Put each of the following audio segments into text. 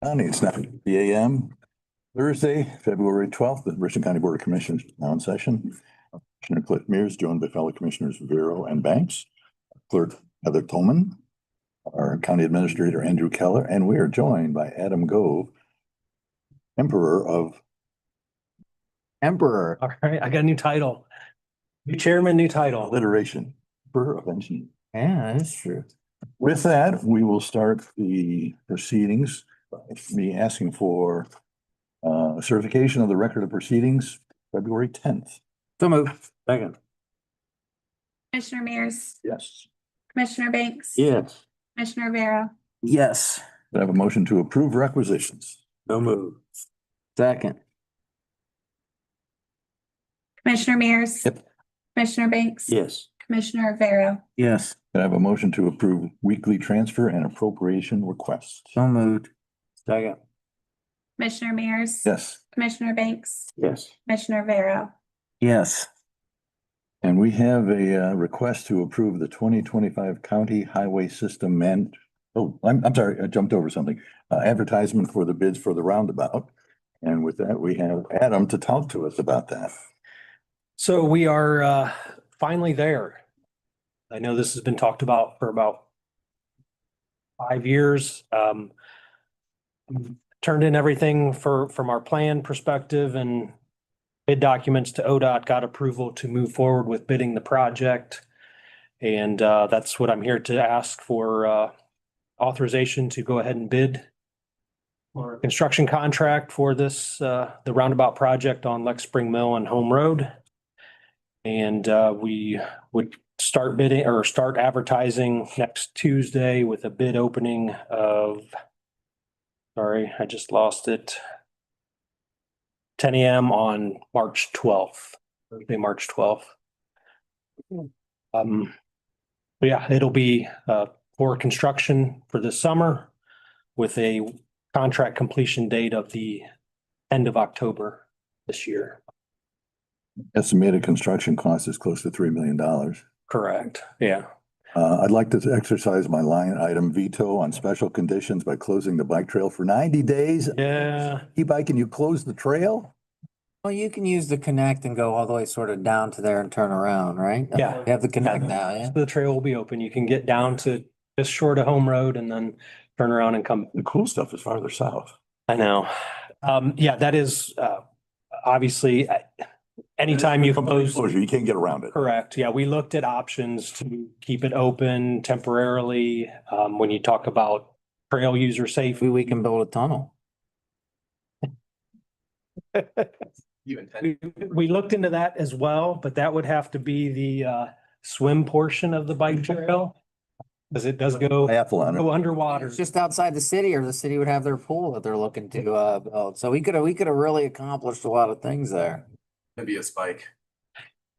It's 9 a.m. Thursday, February 12th, the Richland County Board of Commissioners now in session. Commissioner Cliff Mears, joined by fellow commissioners Vero and Banks, clerk Heather Tolman, our county administrator Andrew Keller, and we are joined by Adam Gove, Emperor. All right, I got a new title. New chairman, new title. Alliteration. Emperor of Engineering. Yeah, that's true. With that, we will start the proceedings by me asking for certification of the record of proceedings, February 10th. So move. Second. Commissioner Mears, Yes. Commissioner Banks. Yes. Commissioner Vero, Yes. Do I have a motion to approve requisitions? So move. Second. Commissioner Mears. Yep. Commissioner Banks. Yes. Commissioner Vero, Yes. Do I have a motion to approve weekly transfer and appropriation requests? So moved. Second. Commissioner Mears. Yes. Commissioner Banks. Yes. Commissioner Vero, Yes. And we have a request to approve the 2025 County Highway System I'm sorry, I jumped over something. Advertisement for the bids for the roundabout. And with that, we have Adam to talk to us about that. So we are finally there. I know this has been talked about for about 5 years. Turned in everything from our plan perspective and bid documents to ODOT, got approval to move forward with bidding the project. And that's what I'm here to ask for authorization to go ahead and bid for a construction contract for this, the roundabout project on Lex Spring Mill and Home Road. And we would start bidding or start advertising next Tuesday with a bid opening of, sorry, I just lost it. 10 a.m. on March 12th, Thursday, March 12th. But yeah, it'll be for construction for this summer with a contract completion date of the end of October this year. Estimated construction cost is close to $3 million. Correct. Yeah. I'd like to exercise my line item veto on special conditions by closing the bike trail for 90 days. Yeah. E-bike, can you close the trail? Well, you can use the connect and go all the way sort of down to there and turn around, right? Yeah. You have the connect now, yeah? The trail will be open. You can get down to just short of Home Road and then turn around and come. The cool stuff is farther south. I know. Yeah, that is obviously anytime you close. Closure, you can't get around it. Correct. Yeah, we looked at options to keep it open temporarily. When you talk about trail user safety. Maybe we can build a tunnel. We looked into that as well, but that would have to be the swim portion of the bike trail. Because it does go underwater. It's just outside the city, or the city would have their pool that they're looking to build. So we could have really accomplished a lot of things there. Maybe a spike.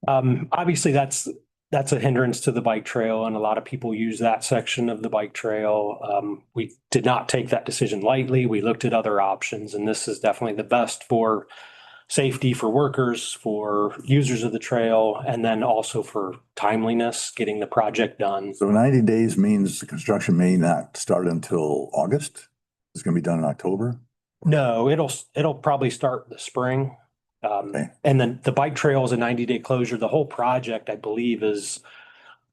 Obviously, that's a hindrance to the bike trail, and a lot of people use that section of the bike trail. We did not take that decision lightly. We looked at other options, and this is definitely the best for safety for workers, for users of the trail, and then also for timeliness, getting the project done. So 90 days means the construction may not start until August. It's going to be done in October. No, it'll probably start the spring. Okay. And then the bike trail is a 90-day closure. The whole project, I believe, is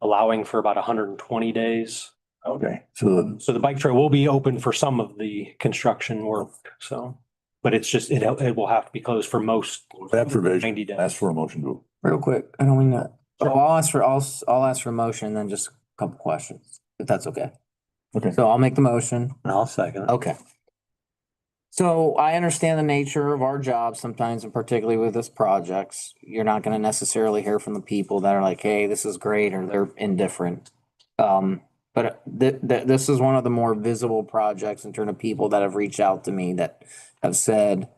allowing for about 120 days. Okay. So So the bike trail will be open for some of the construction work, so, but it's just, it will have to be closed for most. that provision, 90 days. ask for a motion to. Real quick, I don't mean that. So I'll ask for a motion and then just a couple questions, if that's okay. Okay. So I'll make the motion. I'll second. Okay. So I understand the nature of our job sometimes, and particularly with this projects, you're not gonna necessarily hear from the people that are like, hey, this is great, or they're indifferent. But this is one of the more visible projects in terms of people that have reached out to me that have said,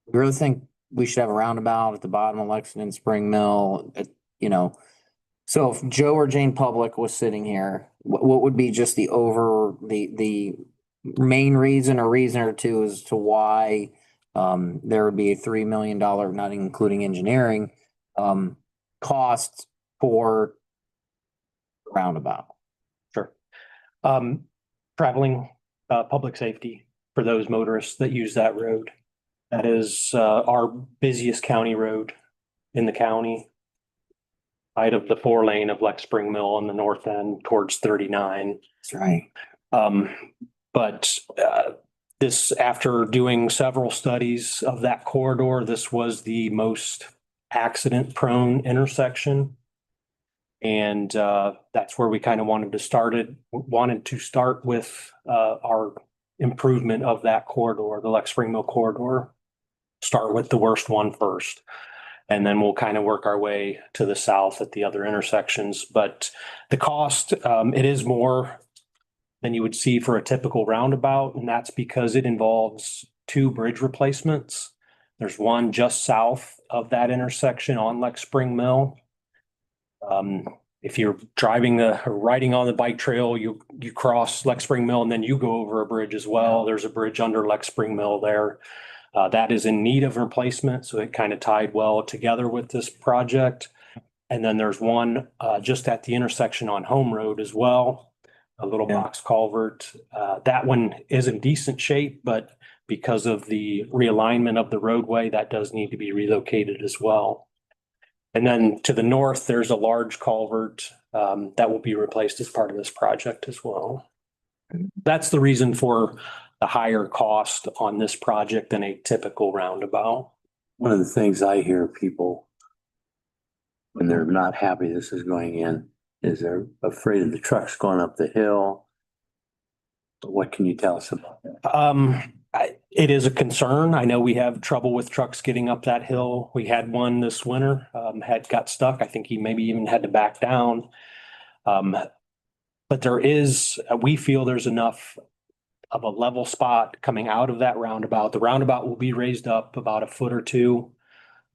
we really think we should have a roundabout at the bottom of Lexington Spring Mill, So if Joe or Jane Public was sitting here, what would be just the main reason or two as to why there would be a $3 million, not including engineering, cost for roundabout? Sure. Traveling public safety for those motorists that use that road. That is, our busiest county road in the county. Side of the 4-lane of Lex Spring Mill on the north end towards 39. That's right. But this, after doing several studies of that corridor, this was the most accident-prone intersection. And that's where we kind of wanted to start with our improvement of that corridor, the Lex Spring Mill corridor. Start with the worst one first. And then we'll kind of work our way to the south at the other intersections. But the cost, it is more than you would see for a typical roundabout. And that's because it involves 2 bridge replacements. There's one just south of that intersection on Lex Spring Mill. If you're driving or riding on the bike trail, you cross Lex Spring Mill and then you go over a bridge as well. There's a bridge under Lex Spring Mill there. That is in need of replacement, so it kind of tied well together with this project. And then there's one just at the intersection on Home Road as well, a little box culvert. That one is in decent shape, but because of the realignment of the roadway, that does need to be relocated as well. And then to the north, there's a large culvert that will be replaced as part of this project as well. That's the reason for the higher cost on this project than a typical roundabout. One of the things I hear people, when they're not happy this is going in, is they're afraid of the trucks going up the hill. What can you tell us about that? It is a concern. I know we have trouble with trucks getting up that hill. We had one this winter, got stuck. I think he maybe even had to back down. But we feel there's enough of a level spot coming out of that roundabout. The roundabout will be raised up about a foot or two,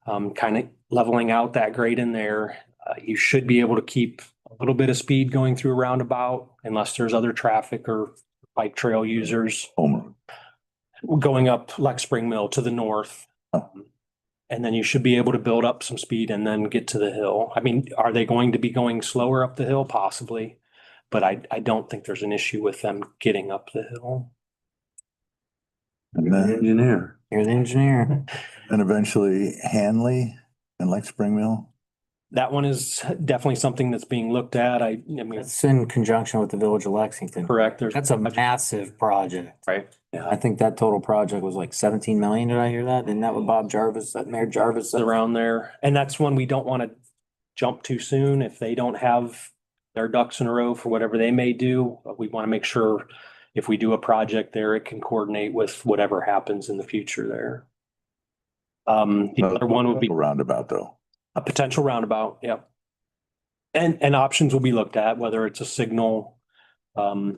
kind of leveling out that grade in there. You should be able to keep a little bit of speed going through a roundabout unless there's other traffic or bike trail users Homer. going up Lex Spring Mill to the north. And then you should be able to build up some speed and then get to the hill. I mean, are they going to be going slower up the hill? Possibly. But I don't think there's an issue with them getting up the hill. And then, Engineer. You're the engineer. and eventually Hanley and Lex Spring Mill. That one is definitely something that's being looked at. I mean, It's in conjunction with the Village of Lexington. correct. There's That's a massive project. right. I think that total project was like 17 million. Did I hear that? Isn't that what Bob Jarvis, that Mayor Jarvis said? Around there. And that's one we don't want to jump too soon. If they don't have their ducks in a row for whatever they may do, we want to make sure if we do a project there, it can coordinate with whatever happens in the future there. The other one would be Roundabout though. a potential roundabout. Yep. And options will be looked at, whether it's a signal, or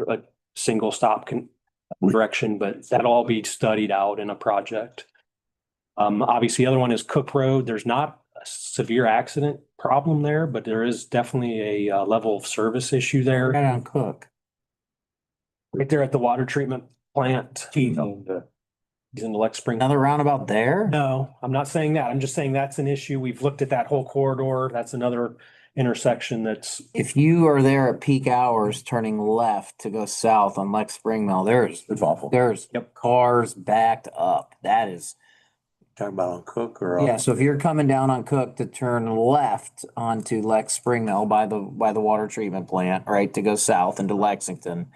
a single stop direction, but that'll all be studied out in a project. Obviously, the other one is Cook Road. There's not a severe accident problem there, but there is definitely a level of service issue there. Right on Cook. Right there at the water treatment plant. He's in the Lex Spring. Another roundabout there? No, I'm not saying that. I'm just saying that's an issue. We've looked at that whole corridor. That's another intersection that's, If you are there at peak hours, turning left to go south on Lex Spring Mill, there's It's awful. Yep. cars backed up. That is, Talking about on Cook or? yeah, so if you're coming down on Cook to turn left onto Lex Spring Mill by the water treatment plant, right, to go south into Lexington,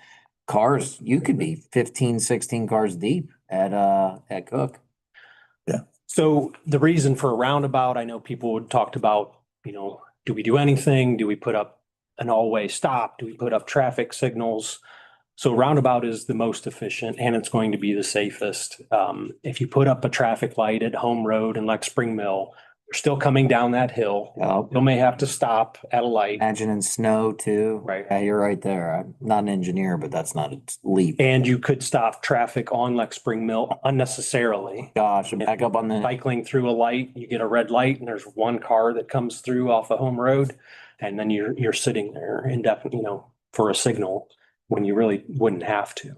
cars, you could be 15, 16 cars deep at Cook. so the reason for a roundabout, I know people had talked about, do we do anything? Do we put up an all-way stop? Do we put up traffic signals? So roundabout is the most efficient and it's going to be the safest. If you put up a traffic light at Home Road and Lex Spring Mill, you're still coming down that hill. You may have to stop at a light. Imagine in snow too. Right. Yeah, you're right there. I'm not an engineer, but that's not a leap. And you could stop traffic on Lex Spring Mill unnecessarily. Gosh, back up on the, Cycling through a light, you get a red light and there's one car that comes through off of Home Road. And then you're sitting there indefinitely, for a signal when you really wouldn't have to.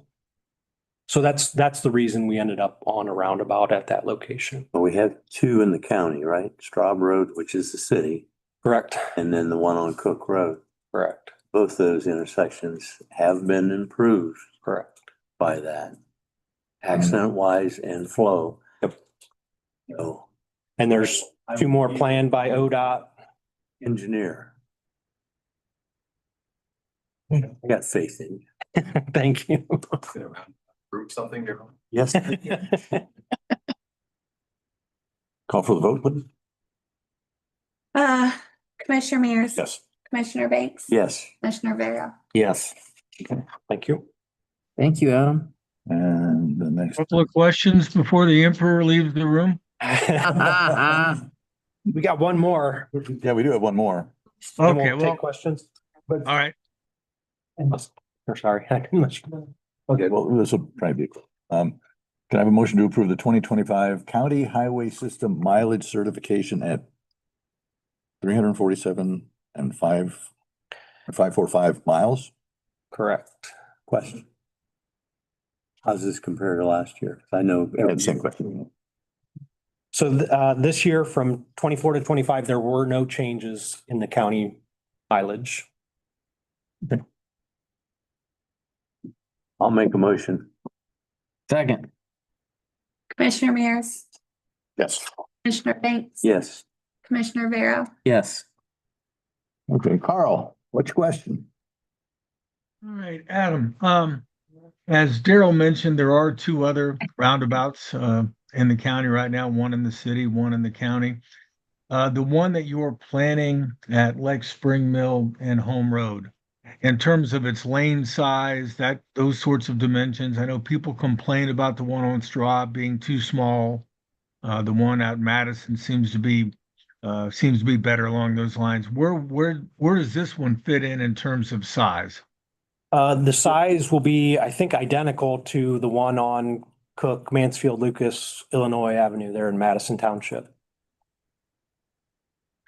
So that's the reason we ended up on a roundabout at that location. Well, we have 2 in the county, right? Straub Road, which is the city, Correct. and then the one on Cook Road. Correct. both those intersections have been improved Correct. by that, accident wise and flow. Yep. So, And there's 2 more planned by ODOT. engineer. I got faith in you. Thank you. Prove something different. Yes. Call for the vote, please. Commissioner Mears. Yes. Commissioner Banks. Yes. Commissioner Vero. Yes. Thank you. Thank you, Adam. And the next. Couple of questions before the emperor leaves the room. We got one more. Yeah, we do have one more. Then Okay, we'll well, take questions. all right. Or sorry. I didn't let you- Okay, well, this will probably be quick. Can I have a motion to approve the 2025 County Highway System mileage certification at 347 and 545 miles? Correct. Question. How's this compare to last year? I know. Same question. So this year from 24 to 25, there were no changes in the county mileage. I'll make a motion. Second. Commissioner Mears. Yes. Commissioner Banks. Yes. Commissioner Vero. Yes. Okay, Carl, what's your question? All right, Adam, as Daryl mentioned, there are 2 other roundabouts in the county right now, one in the city, one in the county. The one that you're planning at Lex Spring Mill and Home Road, in terms of its lane size, those sorts of dimensions, I know people complain about the one on Straw being too small. The one out in Madison seems to be better along those lines. Where does this one fit in terms of size? The size will be, I think, identical to the one on Cook, Mansfield, Lucas, Illinois Avenue there in Madison Township.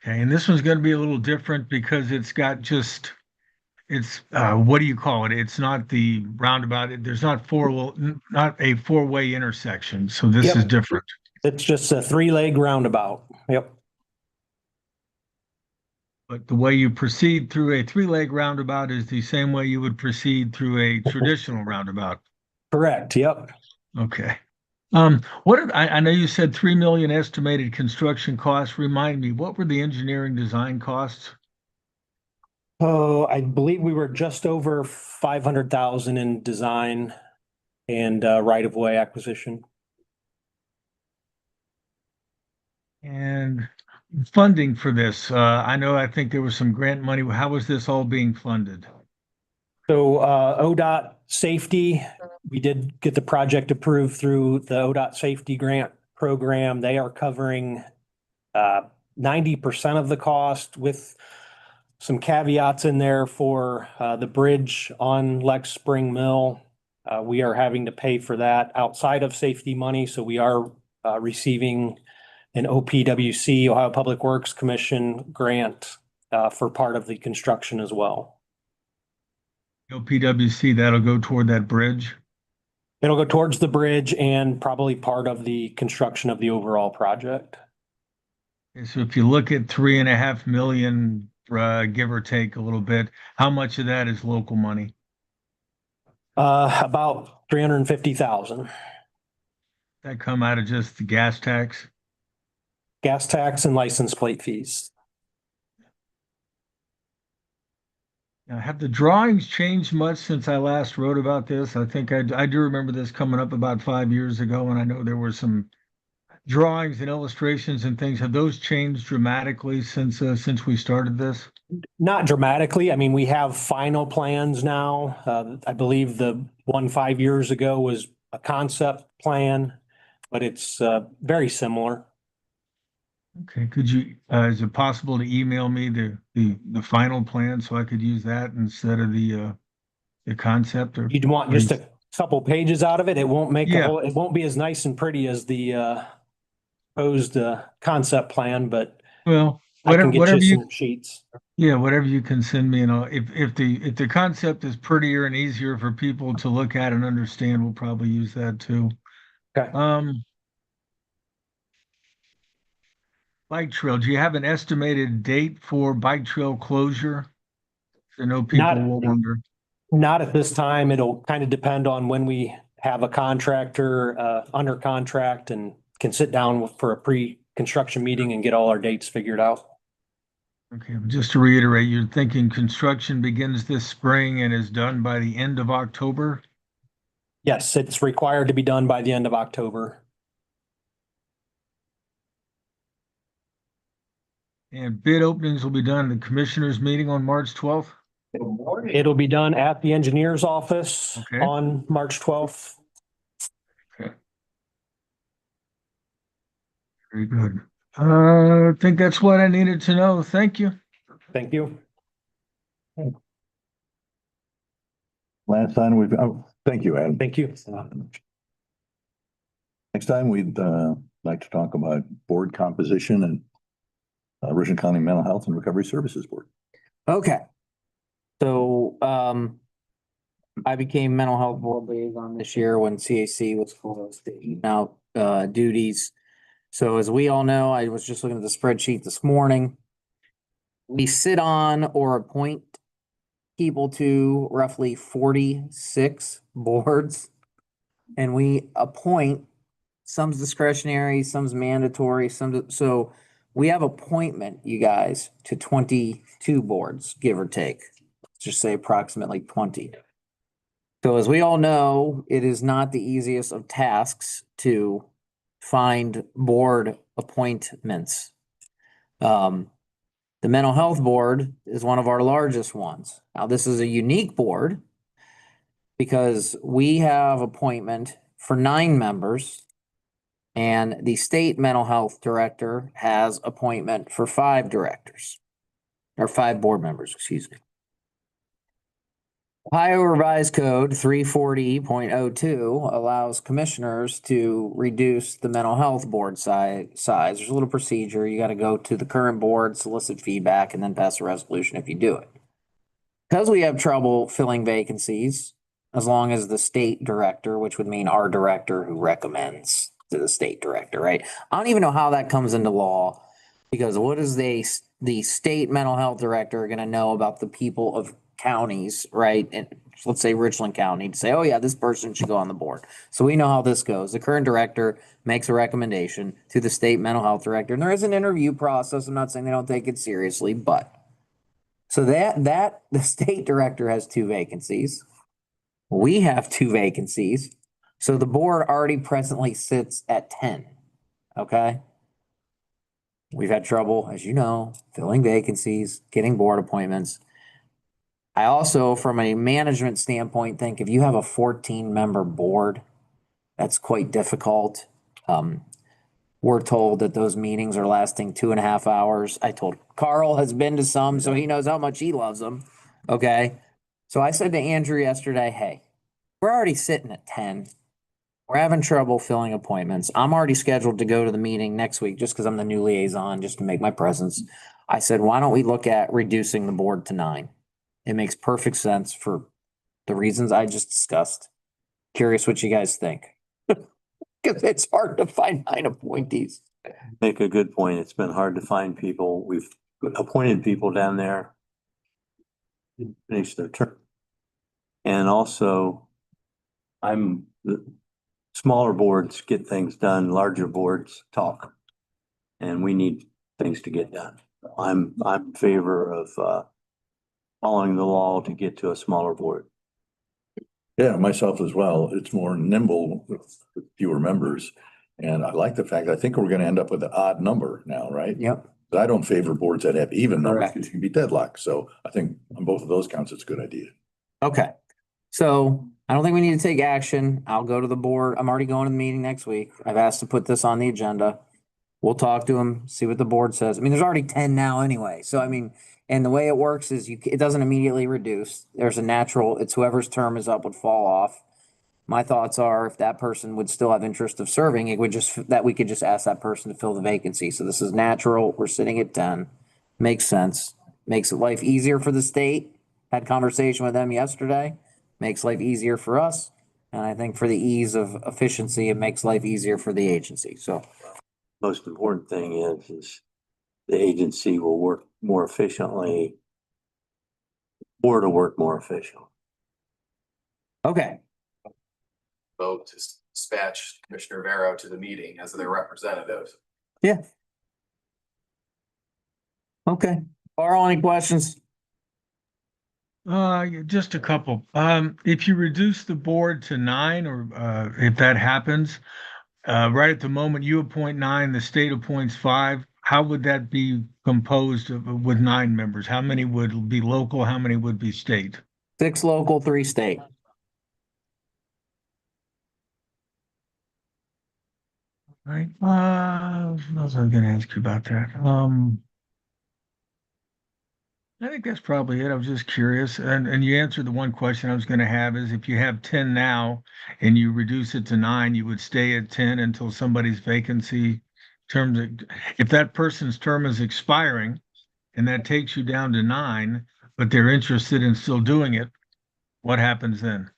Okay, and this one's going to be a little different because it's got what do you call it? It's not the roundabout. There's not a 4-way intersection. So this Yep. is different. It's just a 3-leg roundabout. Yep. But the way you proceed through a 3-leg roundabout is the same way you would proceed through a traditional roundabout. Correct. Yep. Okay. I know you said 3 million estimated construction costs. Remind me, what were the engineering design costs? Oh, I believe we were just over 500,000 in design and right-of-way acquisition. And funding for this, I think there was some grant money. How was this all being funded? So ODOT safety, we did get the project approved through the ODOT safety grant program. They are covering 90% of the cost with some caveats in there for the bridge on Lex Spring Mill. We are having to pay for that outside of safety money. So we are receiving an OPWC, Ohio Public Works Commission grant for part of the construction as well. PWC, that'll go toward that bridge. It'll go towards the bridge and probably part of the construction of the overall project. Okay, so if you look at 3.5 million, give or take a little bit, how much of that is local money? About 350,000. That come out of just the gas tax? Gas tax and license plate fees. Now, have the drawings changed much since I last wrote about this? I think I do remember this coming up about 5 years ago, and I know there were some drawings and illustrations and things. Have those changed dramatically since we started this? Not dramatically. I mean, we have final plans now. I believe the one 5 years ago was a concept plan, but it's very similar. Okay, is it possible to email me the final plan so I could use that instead of the concept? Or You'd want just a couple pages out of it. It won't make Yeah. it won't be as nice and pretty as the proposed concept plan, but well, I can get whatever you you some sheets. yeah, whatever you can send me, and if the concept is prettier and easier for people to look at and understand, we'll probably use that too. Okay. Bike trail, do you have an estimated date for bike trail closure? I know people will wonder. Not at this time. It'll kind of depend on when we have a contractor under contract and can sit down for a pre-construction meeting and get all our dates figured out. Okay, just to reiterate, you're thinking construction begins this spring and is done by the end of October? Yes, it's required to be done by the end of October. And bid openings will be done in the commissioners meeting on March 12th? It'll be done at the engineer's office Okay. on March 12th. Very good. I think that's what I needed to know. Thank you. Thank you. Last time thank you, Adam. Thank you. Next time, we'd like to talk about board composition and Richland County Mental Health and Recovery Services Board. Okay. So, I became mental health board liaison this year when CAC was closed to even out, duties. So as we all know, I was just looking at the spreadsheet this morning. We sit on or appoint people to roughly 46 boards. And we appoint, some's discretionary, some's mandatory, so we have appointment, you guys, to 22 boards, give or take. Let's just say approximately 20. So as we all know, it is not the easiest of tasks to find board appointments. The mental health board is one of our largest ones. Now, this is a unique board because we have appointment for 9 members and the state mental health director has appointment for 5 directors or 5 board members, excuse me. Ohio Revised Code 340.02 allows commissioners to reduce the mental health board size. There's a little procedure. You got to go to the current board, solicit feedback, and then pass a resolution if you do it. Because we have trouble filling vacancies, as long as the state director, which would mean our director who recommends to the state director, right? I don't even know how that comes into law, because what is the state mental health director going to know about the people of counties, right? And let's say Richland County to say, oh yeah, this person should go on the board. So we know how this goes. The current director makes a recommendation to the state mental health director, and there is an interview process. I'm not saying they don't take it seriously, but so that the state director has 2 vacancies. We have 2 vacancies. So the board already presently sits at 10. Okay. We've had trouble, as you know, filling vacancies, getting board appointments. I also, from a management standpoint, think if you have a 14-member board, that's quite difficult. We're told that those meetings are lasting 2.5 hours. I told Carl has been to some, so he knows how much he loves them. Okay. So I said to Andrew yesterday, hey, we're already sitting at 10. We're having trouble filling appointments. I'm already scheduled to go to the meeting next week just because I'm the new liaison, just to make my presence. I said, why don't we look at reducing the board to 9? It makes perfect sense for the reasons I just discussed. Curious what you guys think. Because it's hard to find 9 appointees. Make a good point. It's been hard to find people. We've appointed people down there. Finish their term. And also, the smaller boards get things done, larger boards talk. And we need things to get done. I'm in favor of following the law to get to a smaller board. Yeah, myself as well. It's more nimble with fewer members. And I like the fact, I think we're going to end up with an odd number now, right? Yep. But I don't favor boards that have even numbers Correct. because you can be deadlocked. So I think on both of those counts, it's a good idea. Okay. So I don't think we need to take action. I'll go to the board. I'm already going to the meeting next week. I've asked to put this on the agenda. We'll talk to them, see what the board says. I mean, there's already 10 now anyway. So I mean, and the way it works is it doesn't immediately reduce. There's a natural, it's whoever's term is up would fall off. My thoughts are if that person would still have interest of serving, it would we could just ask that person to fill the vacancy. So this is natural. We're sitting at 10. Makes sense. Makes life easier for the state. Had conversation with them yesterday. Makes life easier for us. And I think for the ease of efficiency, it makes life easier for the agency. So Most important thing is the agency will work more efficiently Board will work more official. Okay, vote to dispatch Commissioner Vero to the meeting as their representative. okay. Carl, any questions? Yeah, just a couple. If you reduce the board to 9, or if that happens, right at the moment you appoint 9, the state appoints 5. How would that be composed with 9 members? How many would be local? How many would be state? 6 local, 3 state. Right. What else I was gonna ask you about that? I think that's probably it. I was just curious. And you answered the one question I was gonna have is if you have 10 now and you reduce it to 9, you would stay at 10 until somebody's vacancy terms, if that person's term is expiring and that takes you down to 9, but they're interested in still doing it, what happens then?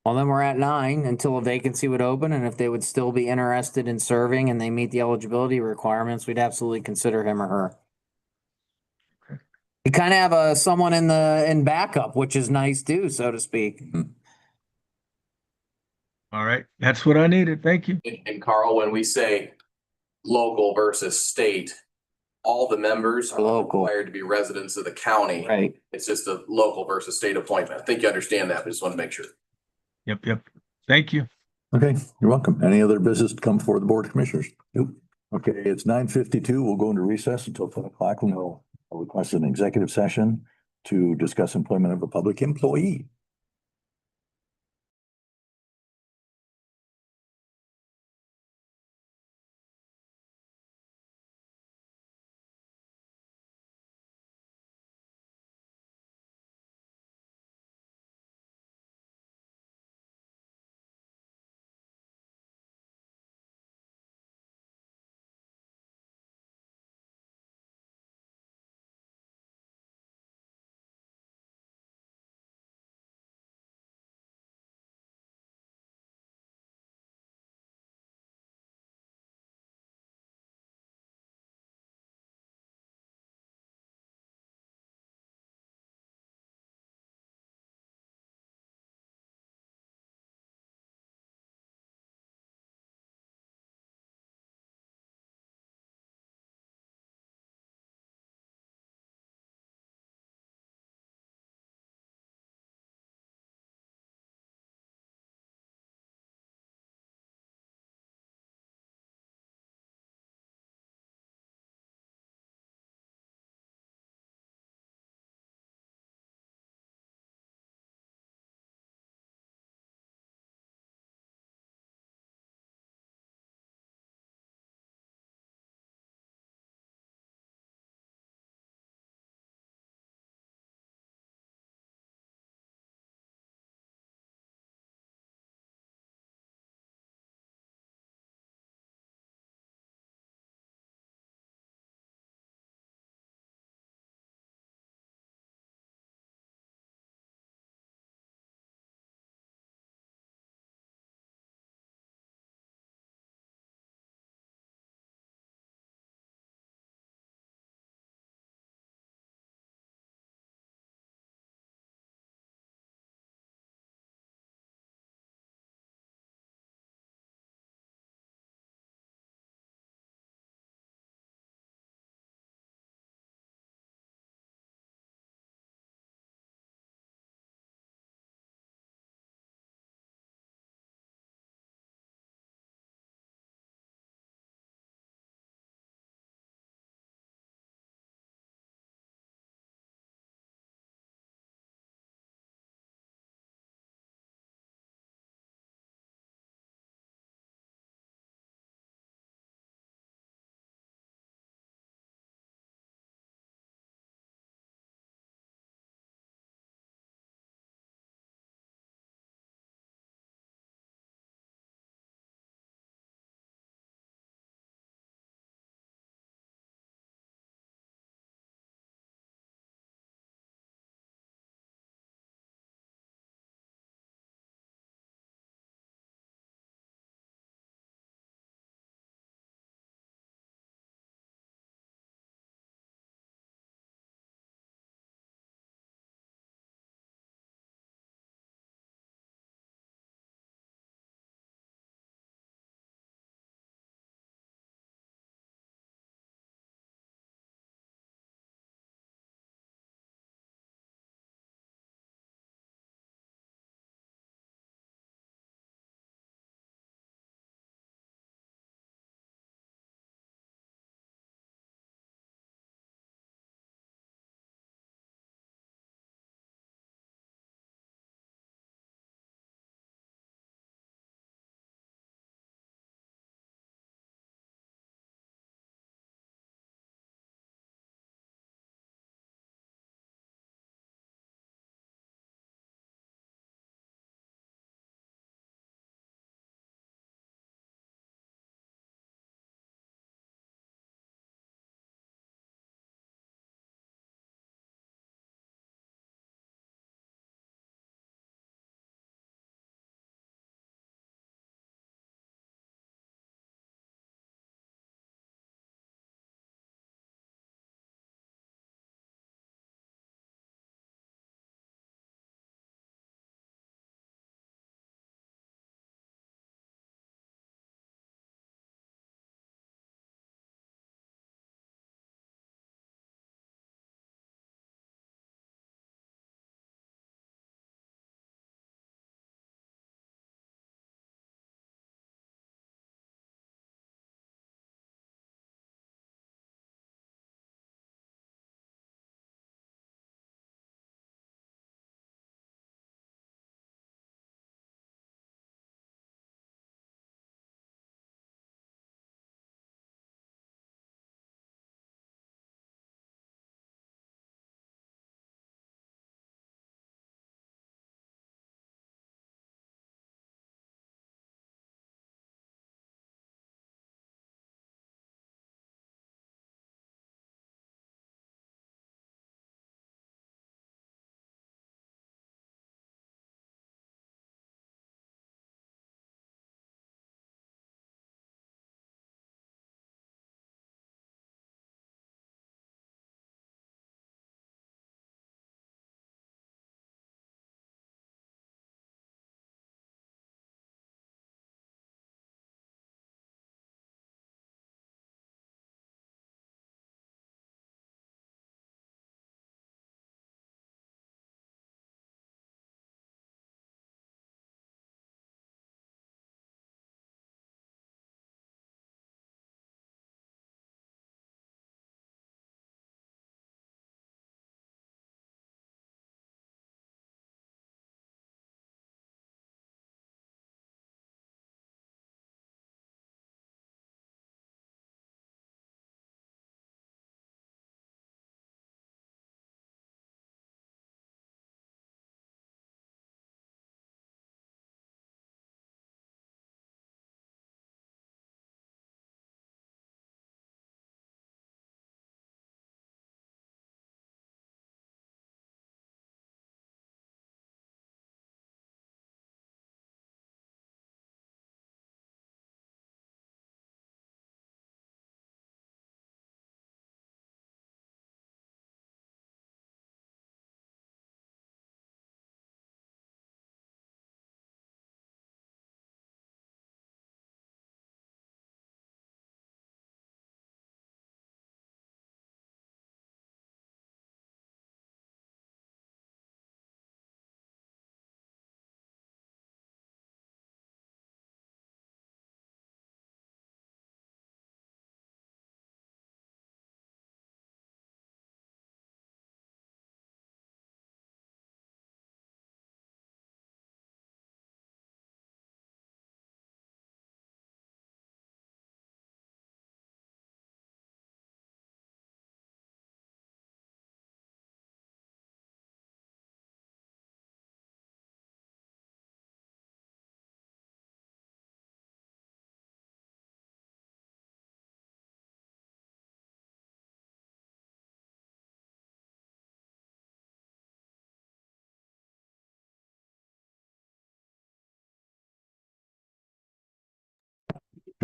Well, then we're at 9 until a vacancy would open, and if they would still be interested in serving and they meet the eligibility requirements, we'd absolutely consider him or her. You kind of have someone in backup, which is nice too, so to speak. All right, that's what I needed. Thank you. And Carl, when we say local versus state, all the members are Local. required to be residents of the county. Right. It's just a local versus state appointment. I think you understand that, but just want to make sure. Yep. Thank you. Okay, you're welcome. Any other business to come before the Board of Commissioners? Nope. Okay, it's 9:52. We'll go into recess until 10 o'clock. We'll request an executive session to discuss employment of a public employee.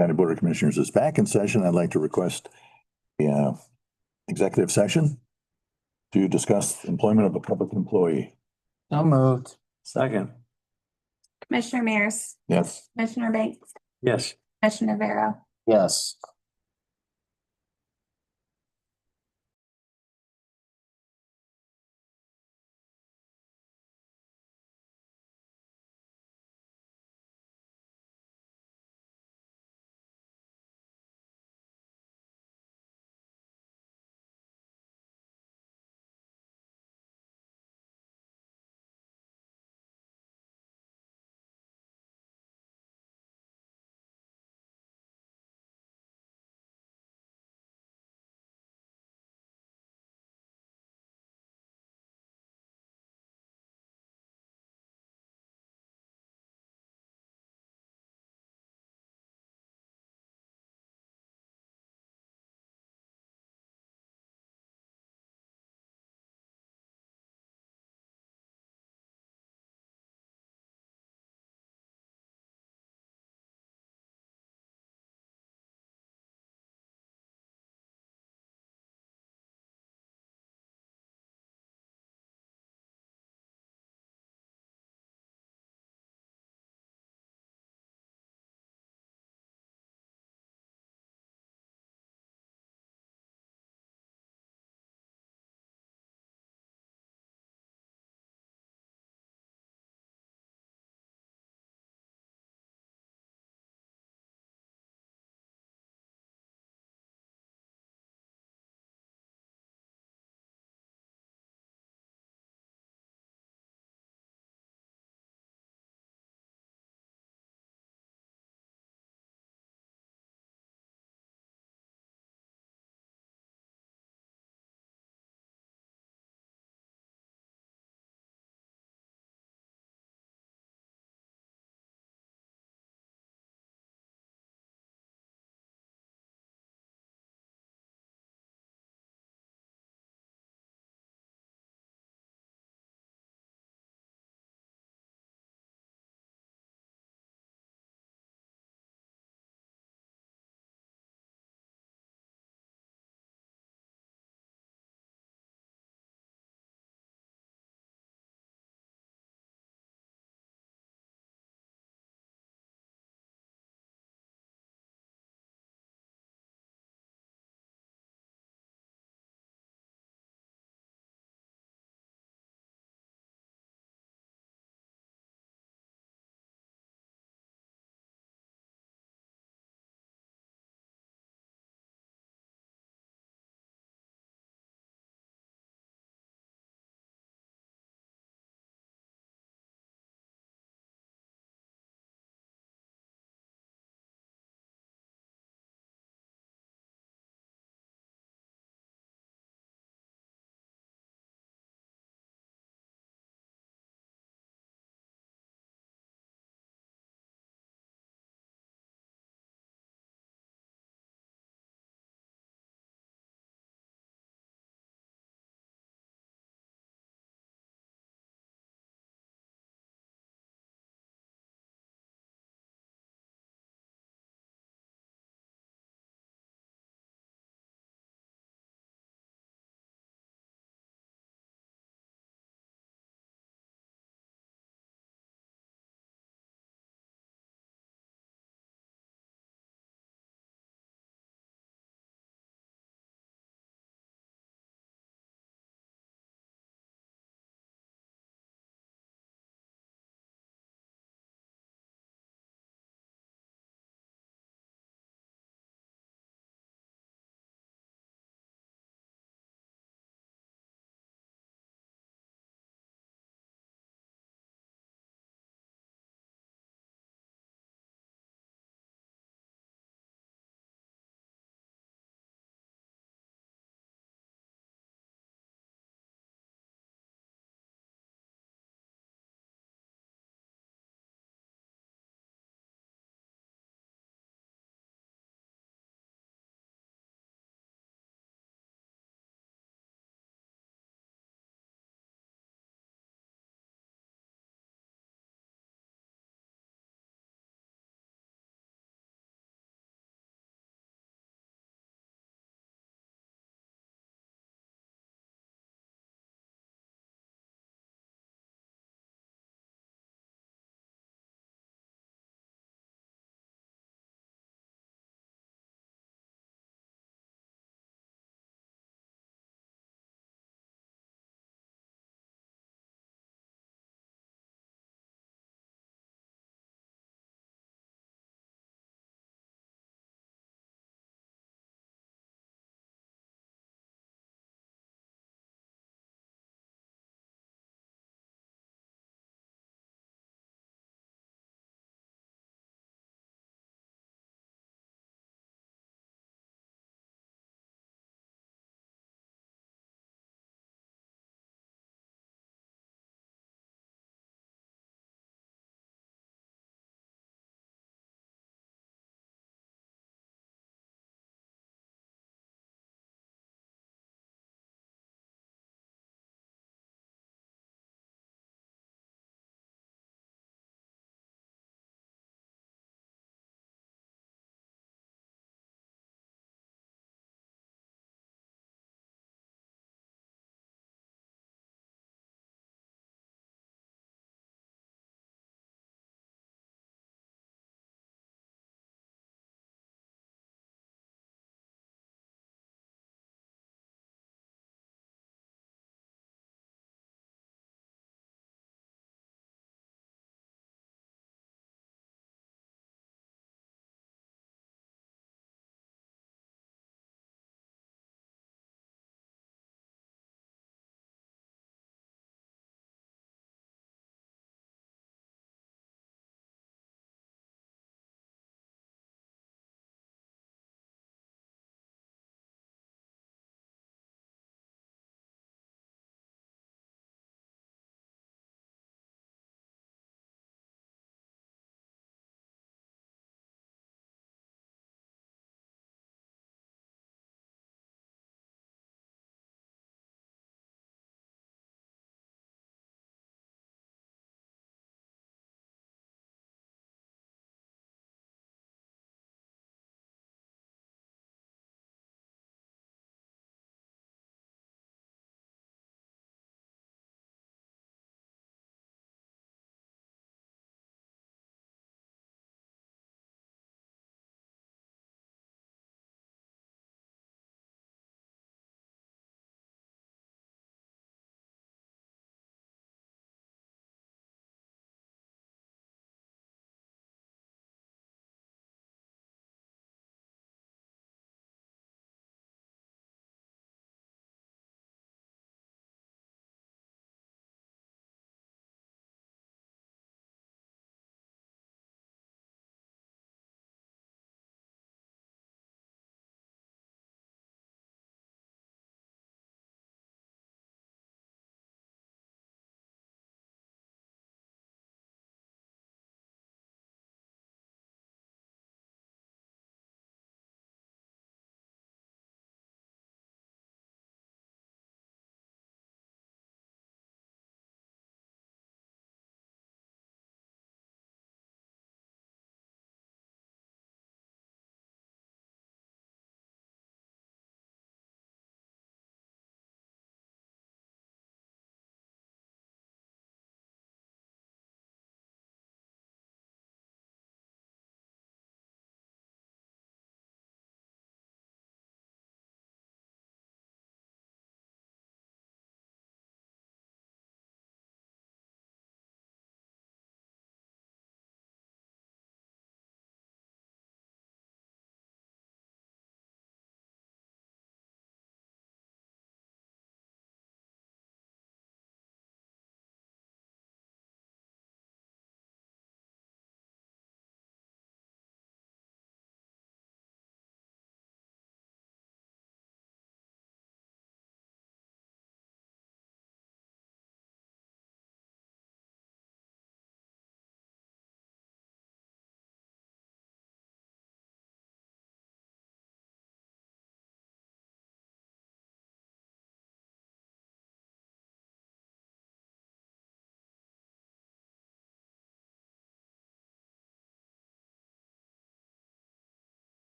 County Board of Commissioners is back in session. I'd like to request a executive session to discuss employment of a public employee. So moved. Second, Commissioner Mears, Yes. Commissioner Banks, yes. Commissioner Vero. Yes.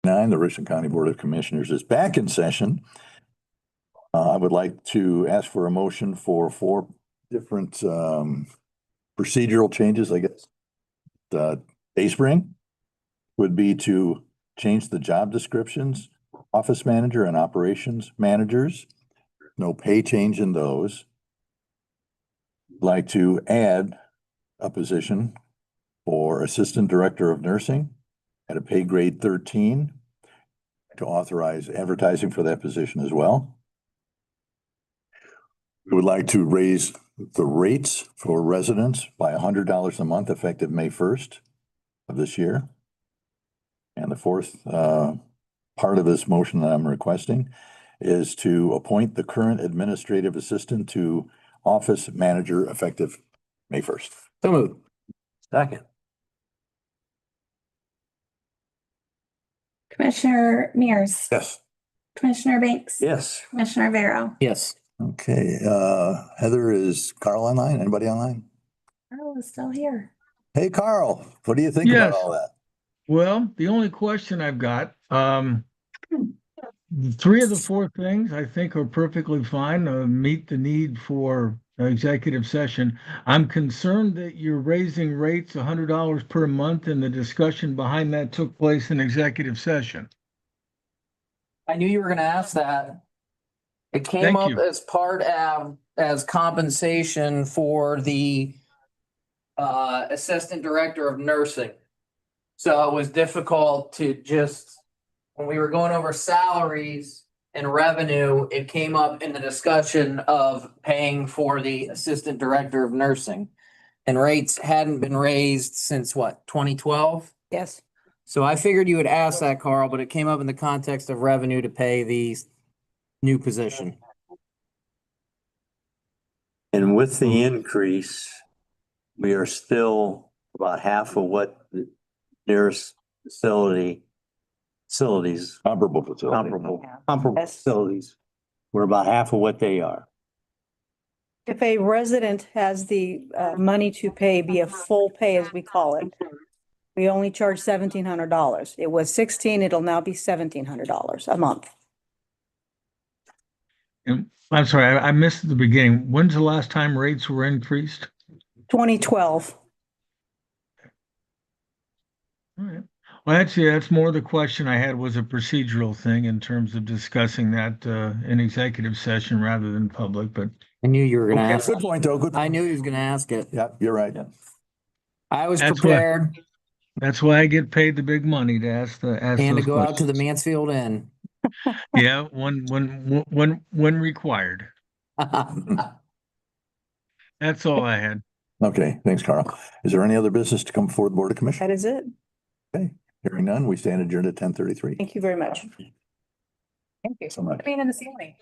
9, the Richland County Board of Commissioners is back in session. I would like to ask for a motion for 4 different procedural changes, I guess. The Dayspring would be to change the job descriptions, office manager and operations managers. No pay change in those. Like to add a position for Assistant Director of Nursing at a pay grade 13 to authorize advertising for that position as well. We would like to raise the rates for residents by $100 a month effective May 1st of this year. And the fourth part of this motion that I'm requesting is to appoint the current administrative assistant to office manager effective May 1st. So moved. Second. Commissioner Mears. Yes. Commissioner Banks. Yes. Commissioner Vero. Yes. Okay, Heather, is Carl online? Anybody online? Carl is still here. Hey, Carl, what do you think about Yes. all that? Well, the only question I've got, 3 of the 4 things I think are perfectly fine, meet the need for executive session. I'm concerned that you're raising rates $100 per month and the discussion behind that took place in executive session. I knew you were gonna ask that. It came Thank up you. as part of, as compensation for the Assistant Director of Nursing. So it was difficult to just, when we were going over salaries and revenue, it came up in the discussion of paying for the Assistant Director of Nursing. And rates hadn't been raised since what, 2012? Yes. So I figured you would ask that, Carl, but it came up in the context of revenue to pay the new position. And with the increase, we are still about half of what the nearest facilities, Comparable facility. comparable Yes. facilities, we're about half of what they are. If a resident has the money to pay, be a full pay as we call it, we only charge $1,700. It was 16, it'll now be $1,700 a month. And I'm sorry, I missed the beginning. When's the last time rates were increased? 2012. All right. Well, that's more the question I had, was a procedural thing in terms of discussing that in executive session rather than public, but I knew you were gonna Okay, ask. good point, though. Good. I point. knew he was gonna ask it. Yeah, you're right. I was That's what- prepared that's why I get paid the big money to ask and to those go out to the questions. Mansfield Inn. Yeah, when required. That's all I had. Okay, thanks, Carl. Is there any other business to come before the Board of That Commissioners? is it. Hearing none, we stand adjourned at 10:33. Thank you very much. Thank you. So much. Being in the ceiling.